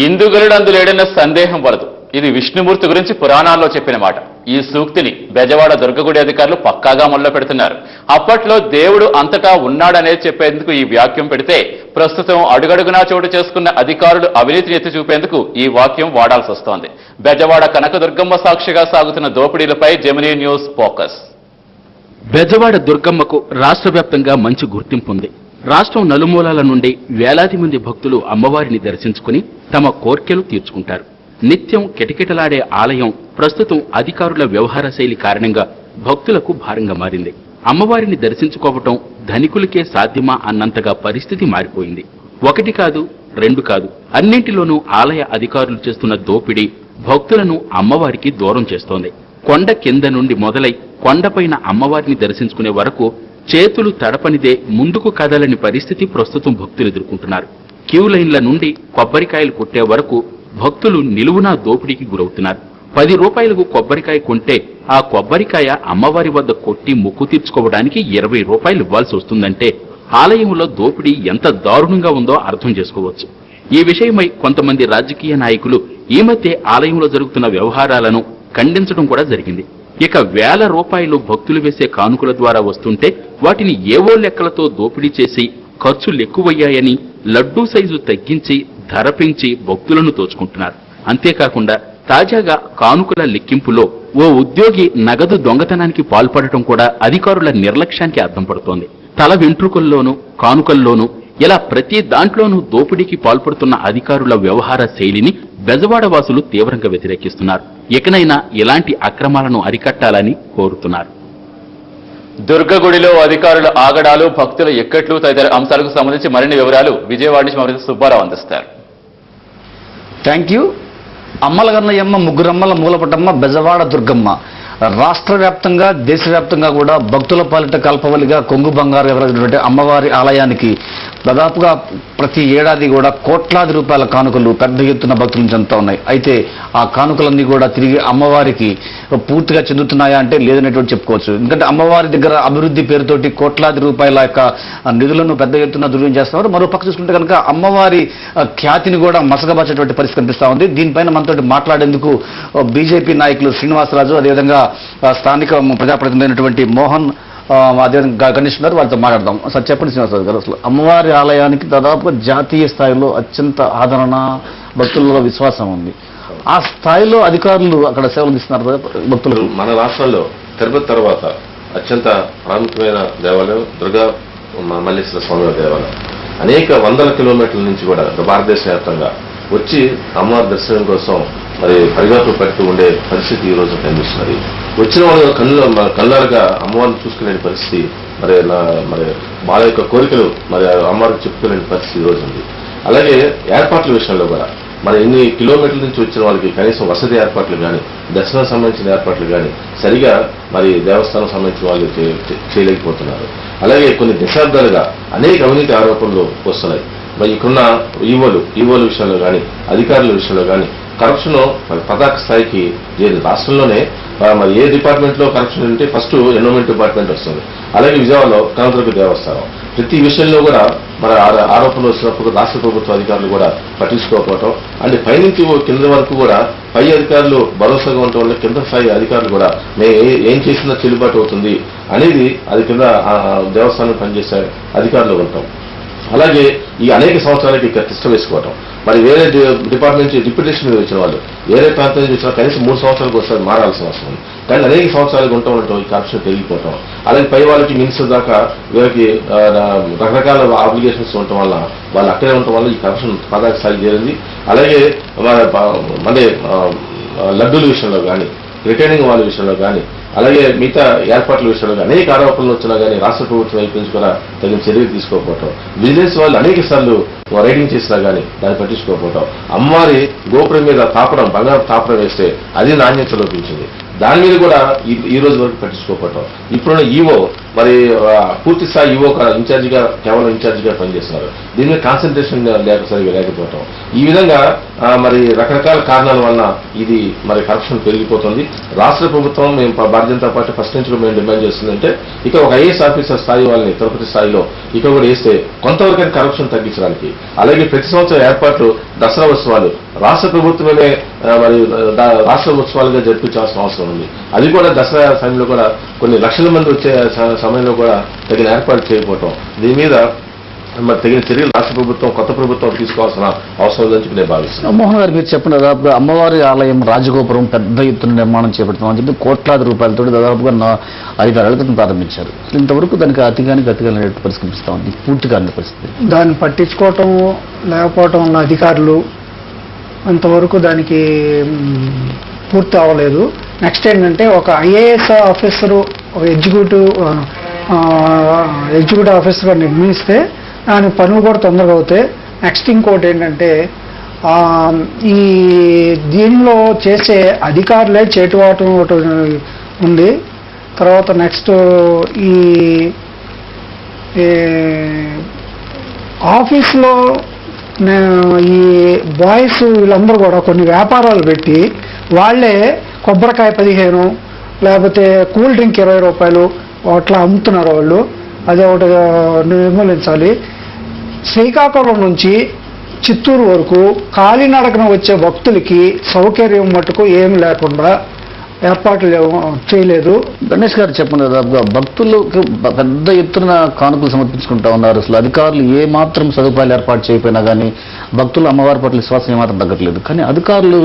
ఇందుగలుడందులేడన్న సందేహం వలదు. ఇది విష్ణుమూర్తి గురించి పురాణాల్లో చెప్పిన మాట. ఈ సూక్తిని బెజవాడ దుర్గగుడి అధికారులు పక్కాగా మొదలు పెడుతున్నారు. అప్పట్లో దేవుడు అంతటా ఉన్నాడనేది చెప్పేందుకు ఈ వాక్యం పెడితే, ప్రస్తుతం అడుగడుగునా చోటు చేసుకున్న అధికారులు అవినీతిని ఎత్తి చూపేందుకు ఈ వాక్యం వాడాల్సి వస్తోంది. బెజవాడ కనకదుర్గమ్మ సాక్షిగా సాగుతున్న దోపిడీలపై జెమినీ న్యూస్ ఫోకస్. బెజవాడ దుర్గమ్మకు రాష్ట్ర వ్యాప్తంగా మంచి గుర్తింపు ఉంది. రాష్ట్రం నలుమూలల నుండి వేలాది మంది భక్తులు అమ్మవారిని దర్శించుకుని తమ కోర్కెలు తీర్చుకుంటారు. నిత్యం కిటకిటలాడే ఆలయం ప్రస్తుతం అధికారుల వ్యవహార శైలి కారణంగా భక్తులకు భారంగా మారింది. అమ్మవారిని దర్శించుకోవటం ధనికులకే సాధ్యమా అన్నంతగా పరిస్థితి మారిపోయింది. ఒకటి కాదు, రెండు కాదు, అన్నింటిలోనూ ఆలయ అధికారులు చేస్తున్న దోపిడీ భక్తులను అమ్మవారికి దూరం చేస్తోంది. కొండ కింద నుండి మొదలై కొండపైన అమ్మవారిని దర్శించుకునే వరకు చేతులు తడపనిదే ముందుకు కదలని పరిస్థితి ప్రస్తుతం భక్తులు ఎదుర్కొంటున్నారు. క్యూ లైన్ల నుండి కొబ్బరికాయలు కొట్టే వరకు భక్తులు నిలువునా దోపిడీకి గురవుతున్నారు. 10 రూపాయలకు కొబ్బరికాయ కొంటే ఆ కొబ్బరికాయ అమ్మవారి వద్ద కొట్టి ముక్కు తీర్చుకోవడానికి 20 రూపాయలు ఇవ్వాల్సి వస్తుందంటే ఆలయంలో దోపిడీ ఎంత దారుణంగా ఉందో అర్థం చేసుకోవచ్చు. ఈ విషయమై కొంతమంది రాజకీయ నాయకులు ఈ మధ్య ఆలయంలో జరుగుతున్న వ్యవహారాలను ఖండించడం కూడా జరిగింది. ఇక వేల రూపాయలు భక్తులు వేసే కానుకల ద్వారా వస్తుంటే వాటిని ఏవో లెక్కలతో దోపిడీ చేసి ఖర్చులెక్కువయ్యాయని లడ్డూ సైజు తగ్గించి ధర పెంచి భక్తులను దోచుకుంటున్నారు. అంతేకాకుండా తాజాగా కానుకల లెక్కింపులో ఓ ఉద్యోగి నగదు దొంగతనానికి పాల్పడటం కూడా అధికారుల నిర్లక్ష్యానికి అద్దం పడుతోంది. తల వెంట్రుకల్లోనూ కానుకల్లోనూ ఇలా ప్రతి దాంట్లోనూ దోపిడీకి పాల్పడుతున్న అధికారుల వ్యవహార శైలిని బెజవాడ వాసులు తీవ్రంగా వ్యతిరేకిస్తున్నారు. ఇకనైనా ఇలాంటి అక్రమాలను అరికట్టాలని కోరుతున్నారు. దుర్గగుడిలో అధికారుల ఆగడాలు, భక్తుల ఎక్కట్లు తదితర అంశాలకు సంబంధించి మరిన్ని వివరాలు విజయవాడ నుంచి మరింత సుబ్బారావు అందిస్తారు. Thank you. అమ్మలగన్నయమ్మ, ముగ్గురమ్మల మూలపటమ్మ బెజవాడ దుర్గమ్మ రాష్ట్ర వ్యాప్తంగా దేశవ్యాప్తంగా కూడా భక్తుల పాలిట కల్పవలిగా కొంగు బంగారు ఎవరైనటువంటి అమ్మవారి ఆలయానికి దాదాపుగా ప్రతి ఏడాది కూడా కోట్లాది రూపాయల కానుకలు పెద్ద ఎత్తున భక్తుల నుంచి అంతా ఉన్నాయి. అయితే ఆ కానుకలన్నీ కూడా తిరిగి అమ్మవారికి పూర్తిగా చెందుతున్నాయా అంటే లేదనేటువంటి చెప్పుకోవచ్చు. ఎందుకంటే అమ్మవారి దగ్గర అభివృద్ధి పేరుతోటి కోట్లాది రూపాయల యొక్క నిధులను పెద్ద ఎత్తున దుర్వినియోగం చేస్తున్నారు. మరో పక్క చూసుకుంటే కనుక అమ్మవారి ఖ్యాతిని కూడా మసకబాచేటువంటి పరిస్థితి కనిపిస్తా ఉంది. దీనిపైన మనతో మాట్లాడేందుకు బీజేపీ నాయకులు శ్రీనివాసరాజు, అదేవిధంగా స్థానిక ప్రజాప్రతినిధి అయినటువంటి మోహన్, అదేవిధంగా గణేష్ ఉన్నారు. వారితో మాట్లాడదాం. సార్ చెప్పండి శ్రీనివాసరాజు గారు, అసలు అమ్మవారి ఆలయానికి దాదాపుగా జాతీయ స్థాయిలో అత్యంత ఆదరణ, భక్తులలో విశ్వాసం ఉంది. ఆ స్థాయిలో అధికారులు అక్కడ సేవలు ఇస్తున్నారు భక్తులు. మన రాష్ట్రంలో తిరుపతి తర్వాత అత్యంత ప్రాముఖ్యమైన దేవాలయం దుర్గా మల్లేశ్వర స్వామి దేవాలయం. అనేక వందల కిలోమీటర్ల నుంచి కూడా భారతదేశ వ్యాప్తంగా వచ్చి అమ్మవారి దర్శనం కోసం మరి పరిగెత్తులు పెడుతూ ఉండే పరిస్థితి ఈ రోజు కనిపిస్తున్నది. వచ్చిన వాళ్ళు కళ్ళారుగా అమ్మవారిని చూసుకునే పరిస్థితి, మరి వాళ్ళ యొక్క కోరికలు మరి అమ్మవారికి చెప్పుకునే పరిస్థితి ఈ రోజు ఉంది. అలాగే ఏర్పాట్ల విషయంలో కూడా మరి ఎన్ని కిలోమీటర్ల నుంచి వచ్చిన వాళ్ళకి కనీసం వసతి ఏర్పాట్లు కానీ, దర్శనం సంబంధించిన ఏర్పాట్లు కానీ సరిగా మరి దేవస్థానం సంబంధించిన వాళ్ళు చేయలేకపోతున్నారు. అలాగే కొన్ని దశాబ్దాలుగా అనేక అవినీతి ఆరోపణలు వస్తున్నాయి. మరి ఇక్కడున్న ఈవోల విషయంలో కానీ, అధికారుల విషయంలో కానీ కరప్షన్ మరి పతాక స్థాయికి లేదు. రాష్ట్రంలోనే మరి ఏ డిపార్ట్మెంట్లో కరప్షన్ ఉంటే ఫస్ట్ ఎన్విరాన్మెంట్ డిపార్ట్మెంట్ వస్తుంది. అలాగే విజయవాడలో కనకదుర్గ దేవస్థానం ప్రతి విషయంలో కూడా మరి ఆరోపణలు వచ్చినప్పుడు రాష్ట్ర ప్రభుత్వ అధికారులు కూడా పట్టించుకోకపోవటం, అంటే పైనుంచి కింద వరకు కూడా పై అధికారులు భరోసాగా ఉండటం వల్ల కింద స్థాయి అధికారులు కూడా మేము ఏం చేసినా చెల్లుబాటు అవుతుంది అనేది అది కింద దేవస్థానం పనిచేసే అధికారులు ఉంటాం. అలాగే ఈ అనేక సంవత్సరాలకి ఇక్కడ తిష్ట వేసుకోవటం, మరి వేరే డిపార్ట్మెంట్ నుంచి డిప్యూటేషన్ మీద వచ్చిన వాళ్ళు వేరే ప్రాంతం నుంచి వచ్చిన కనీసం 3 సంవత్సరాలకు ఒకసారి మారాల్సిన అవసరం ఉంది. కానీ అనేక సంవత్సరాలకు ఉండటం ఈ కరప్షన్ పెరిగిపోవటం, అలాగే పై వాళ్ళకి మినిస్టర్ దాకా వీళ్ళకి రకరకాల ఆబ్లిగేషన్స్ ఉండటం వల్ల వాళ్ళు అక్కడే ఉండటం వల్ల ఈ కరప్షన్ పతాక స్థాయి చేరింది. అలాగే మన లడ్డూల విషయంలో కానీ, రిటైనింగ్ వాళ్ళ విషయంలో కానీ, అలాగే మిగతా ఏర్పాట్ల విషయంలో అనేక ఆరోపణలు వచ్చినా కానీ రాష్ట్ర ప్రభుత్వం వైపు నుంచి కూడా తగిన చర్యలు తీసుకోకపోవటం, బిజినెస్ వాళ్ళు అనేక సార్లు రైడింగ్ చేసినా కానీ దాన్ని పట్టించుకోకపోవటం, అమ్మవారి గోపురం మీద తాపడం, బంగారం తాపడం వేస్తే అది నాణ్యత లోపించింది, దాని మీద కూడా ఈ రోజు వరకు పట్టించుకోకపోవటం. ఇప్పుడున్న ఈవో మరి పూర్తి స్థాయి ఈవో ఇన్ఛార్జిగా కేవలం ఇన్ఛార్జిగా పనిచేస్తున్నారు. దీని మీద కాన్సన్ట్రేషన్ సరిగా లేకపోవటం, ఈ విధంగా మరి రకరకాల కారణాల వలన ఇది మరి కరప్షన్ పెరిగిపోతుంది. రాష్ట్ర ప్రభుత్వం మేము భారతీయ జనతా పార్టీ ఫస్ట్ నుంచి మేము డిమాండ్ చేస్తుందంటే ఇక ఒక ఐఏఎస్ ఆఫీసర్ స్థాయి వాళ్ళని తిరుపతి స్థాయిలో ఇక్కడ కూడా వేస్తే కొంతవరకు కరప్షన్ తగ్గించడానికి, అలాగే ప్రతి సంవత్సరం ఏర్పాట్లు దసరా ఉత్సవాలు రాష్ట్ర ప్రభుత్వమే మరి రాష్ట్ర ఉత్సవాలుగా జరిపించాల్సిన అవసరం ఉంది. అది కూడా దసరా సమయంలో కూడా కొన్ని లక్షల మంది వచ్చే సమయంలో కూడా తగిన ఏర్పాటు చేయకపోవటం, దీని మీద మరి తగిన చర్యలు రాష్ట్ర ప్రభుత్వం, కొత్త ప్రభుత్వం తీసుకోవాల్సిన అవసరం ఉందని చెప్పి నేను భావిస్తున్నాను. మోహన్ గారు, మీరు చెప్పిన దాదాపుగా అమ్మవారి ఆలయం రాజగోపురం పెద్ద ఎత్తున నిర్మాణం చేపడుతున్నామని చెప్పి కోట్లాది రూపాయలతో దాదాపుగా 5-6 ఏళ్ల క్రితం ప్రారంభించారు. ఇంతవరకు దానికి అతిగాని పరిస్థితి కనిపిస్తా ఉంది. పూర్తిగా అన్ని పరిస్థితి దాన్ని పట్టించుకోవటం లేకపోవటం ఉన్న అధికారులు అంతవరకు దానికి పూర్తి అవ్వలేదు. నెక్స్ట్ ఏంటంటే ఒక ఐఏఎస్ ఆఫీసరు, ఒక ఎగ్జిక్యూటివ్ ఆఫీసర్గా నిర్మిస్తే దాని పనులు కూడా తొందరగా అవుతాయి. నెక్స్ట్ ఇంకోటి ఏంటంటే ఈ దీనిలో చేసే అధికారులే చేటువాటం ఒకటి ఉంది. తర్వాత నెక్స్ట్ ఈ ఆఫీస్లో ఈ బాయ్స్ వీళ్ళందరూ కూడా కొన్ని వ్యాపారాలు పెట్టి వాళ్ళే కొబ్బరికాయ 15 లేకపోతే కూల్ డ్రింక్ 20 రూపాయలు అట్లా అమ్ముతున్నారు వాళ్ళు. అది ఒకటి నిర్మూలించాలి. శ్రీకాకుళం నుంచి చిత్తూరు వరకు కాలినడకన వచ్చే భక్తులకి సౌకర్యం మటుకు ఏమి లేకుండా ఏర్పాట్లు చేయలేదు. గణేష్ గారు చెప్పండి, దాదాపుగా భక్తులకు పెద్ద ఎత్తున కానుకలు సమర్పించుకుంటా ఉన్నారు. అసలు అధికారులు ఏ మాత్రం సదుపాయాలు ఏర్పాటు చేయకపోయినా కానీ భక్తులు అమ్మవారి పట్ల విశ్వాసం ఏమాత్రం తగ్గట్లేదు. కానీ అధికారులు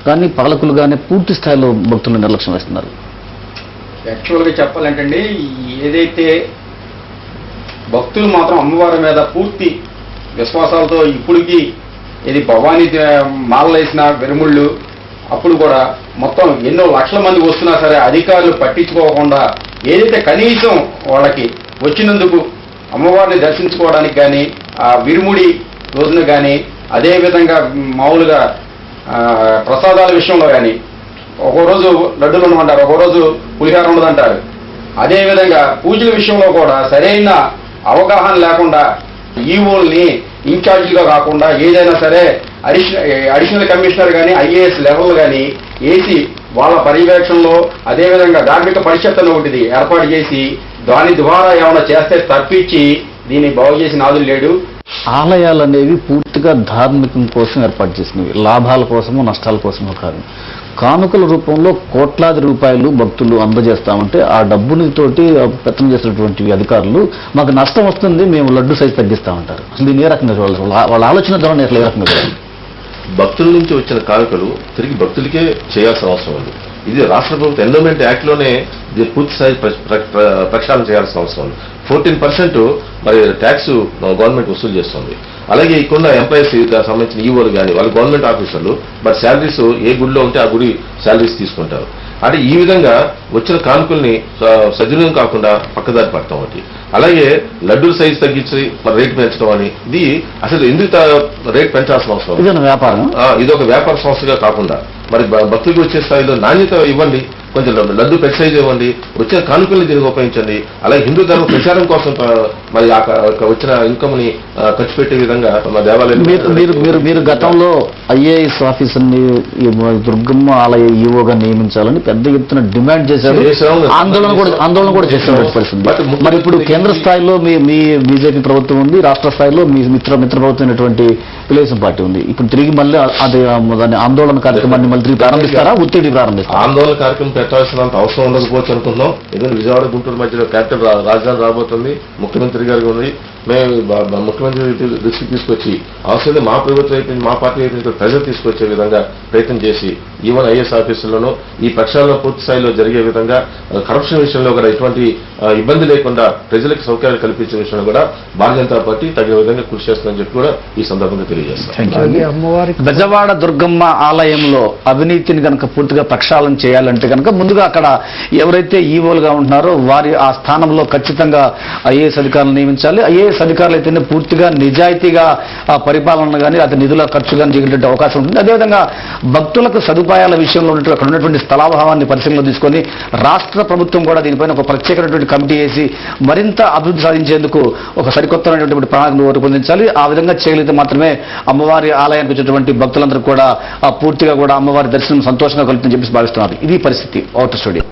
కానీ పాలకులు కానీ పూర్తి స్థాయిలో భక్తులను నిర్లక్ష్యం వేస్తున్నారు. యాక్చువల్గా చెప్పాలంటే ఏదైతే భక్తులు మాత్రం అమ్మవారి మీద పూర్తి విశ్వాసాలతో ఇప్పటికీ ఇది భవానీ మాలలు వేసిన వెరుముళ్ళు అప్పుడు కూడా మొత్తం ఎన్నో లక్షల మంది వస్తున్నా సరే అధికారులు పట్టించుకోకుండా ఏదైతే కనీసం వాళ్ళకి వచ్చినందుకు అమ్మవారిని దర్శించుకోవడానికి కానీ ఆ విరుముడి రోజున కానీ అదేవిధంగా మామూలుగా ప్రసాదాల విషయంలో కానీ ఒక్కో రోజు లడ్డూలు ఉండమంటారు, ఒక్కో రోజు పులిహార ఉండదంటారు. అదేవిధంగా పూజల విషయంలో కూడా సరైన అవగాహన లేకుండా ఈవోల్ని ఇన్ఛార్జీగా కాకుండా ఏదైనా సరే అడిషనల్ కమిషనర్ కానీ ఐఏఎస్ లెవెల్ కానీ వేసి వాళ్ళ పర్యవేక్షణలో అదేవిధంగా ధార్మిక పరిషత్ అని ఒకటిది ఏర్పాటు చేసి దాని ద్వారా ఏమైనా చేస్తే తప్పించి దీన్ని బాగు చేసి నాదులు లేడు. ఆలయాలు అనేవి పూర్తిగా ధార్మికం కోసం ఏర్పాటు చేసినవి, లాభాల కోసమో నష్టాల కోసమో కాదు. కానుకల రూపంలో కోట్లాది రూపాయలు భక్తులు అందజేస్తామంటే ఆ డబ్బుని తోటి పెత్తనం చేసినటువంటి అధికారులు మాకు నష్టం వస్తుంది, మేము లడ్డు సైజు తగ్గిస్తామంటారు. అసలు దీని ఏ రకంగా చూడాలి? వాళ్ళ ఆలోచన ధోరణి ఎట్లా ఏ రకంగా చూడాలి? భక్తుల నుంచి వచ్చిన కానుకలు తిరిగి భక్తులకే చేయాల్సిన అవసరం ఉంది. ఇది రాష్ట్ర ప్రభుత్వం ఎండోమెంట్ యాక్ట్ లోనే పూర్తి స్థాయి ప్రక్షాళన చేయాల్సిన అవసరం ఉంది. 14% మరి ట్యాక్స్ గవర్నమెంట్ వసూలు చేస్తుంది. అలాగే ఇక్కడ ఎంప్లాయీస్ సంబంధించిన ఈవోలు కానీ వాళ్ళు గవర్నమెంట్ ఆఫీసర్లు బట్ శాలరీస్ ఏ గుడిలో ఉంటే ఆ గుడి శాలరీస్ తీసుకుంటారు. అంటే ఈ విధంగా వచ్చిన కానుకల్ని సద్వినియోగం కాకుండా పక్కదారి పడతాం ఒకటి. అలాగే లడ్డూల సైజు తగ్గించి మరి రేటు పెంచడం అని ఇది అసలు ఎందుకు రేట్ పెంచాల్సిన అవసరం? ఇది ఒక వ్యాపార సంస్థగా కాకుండా మరి భక్తులకు వచ్చే స్థాయిలో నాణ్యత ఇవ్వండి, కొంచెం లడ్డు పెద్ద సైజు ఇవ్వండి, వచ్చిన కానుకల్ని దీనికి ఉపయోగించండి. అలాగే హిందూ ధర్మ ప్రచారం కోసం మరి వచ్చిన ఇన్కమ్ ని ఖర్చు పెట్టే విధంగా మా దేవాలయం. మీరు గతంలో ఐఏఎస్ ఆఫీసర్ని దుర్గమ్మ ఆలయ ఈవోగా నియమించాలని పెద్ద ఎత్తున డిమాండ్ చేశారు, ఆందోళన కూడా చేసిన పరిస్థితి. మరి ఇప్పుడు కేంద్ర స్థాయిలో మీ బీజేపీ ప్రభుత్వం ఉంది, రాష్ట్ర స్థాయిలో మీ మిత్ర ప్రభుత్వం అయినటువంటి తెలుగుదేశం పార్టీ ఉంది. ఇప్పుడు తిరిగి మళ్ళీ దాని ఆందోళన కార్యక్రమాన్ని మళ్ళీ తిరిగి ప్రారంభిస్తారా, ఒత్తిడి ప్రారంభిస్తారా? ఆందోళన కార్యక్రమం పెట్టాల్సినంత అవసరం ఉండకపోవచ్చు అనుకుందాం. ఎందుకంటే విజయవాడ గుంటూరు మధ్యలో క్యాపిటల్ రాజధాని రాబోతుంది, ముఖ్యమంత్రి గారికి ఉంది. మేము ముఖ్యమంత్రి దృష్టికి తీసుకొచ్చి అవసరం మా ప్రభుత్వం అయితే మా పార్టీ అయితే ప్రజలు తీసుకొచ్చే విధంగా ప్రయత్నం చేసి ఈవెన్ ఐఏఎస్ ఆఫీసుల్లోనూ ఈ ప్రక్షాళన పూర్తి స్థాయిలో జరిగే విధంగా కరప్షన్ విషయంలో కూడా ఎటువంటి ఇబ్బంది లేకుండా ప్రజలకు సౌకర్యాలు కల్పించే విషయంలో కూడా భారతీయ జనతా పార్టీ తగిన విధంగా కృషి చేస్తుందని చెప్పి కూడా ఈ సందర్భంగా తెలియజేస్తాం. బెజవాడ దుర్గమ్మ ఆలయంలో అవినీతిని కనుక పూర్తిగా ప్రక్షాళన చేయాలంటే కనుక ముందుగా అక్కడ ఎవరైతే ఈవోలుగా ఉంటున్నారో వారి ఆ స్థానంలో ఖచ్చితంగా ఐఏఎస్ అధికారులు నియమించాలి. ఐఏఎస్ అధికారులు అయితేనే పూర్తిగా నిజాయితీగా పరిపాలన కానీ అది నిధుల ఖర్చు కానీ చేయగలిగే అవకాశం ఉంటుంది. అదేవిధంగా భక్తులకు సదుపాయాల విషయంలో అక్కడ ఉన్నటువంటి స్థలాభావాన్ని పరిశీలనలో తీసుకొని రాష్ట్ర ప్రభుత్వం కూడా దీనిపైన ఒక ప్రత్యేకమైనటువంటి కమిటీ వేసి మరింత అభివృద్ధి సాధించేందుకు ఒక సరికొత్తమైనటువంటి ప్రణాళికను రూపొందించాలి. ఆ విధంగా చేయగలిగితే మాత్రమే అమ్మవారి ఆలయానికి వచ్చేటువంటి భక్తులందరూ కూడా పూర్తిగా కూడా అమ్మవారి దర్శనం సంతోషంగా కలుగుతుందని చెప్పి భావిస్తున్నారు. ఇది పరిస్థితి. Out studio.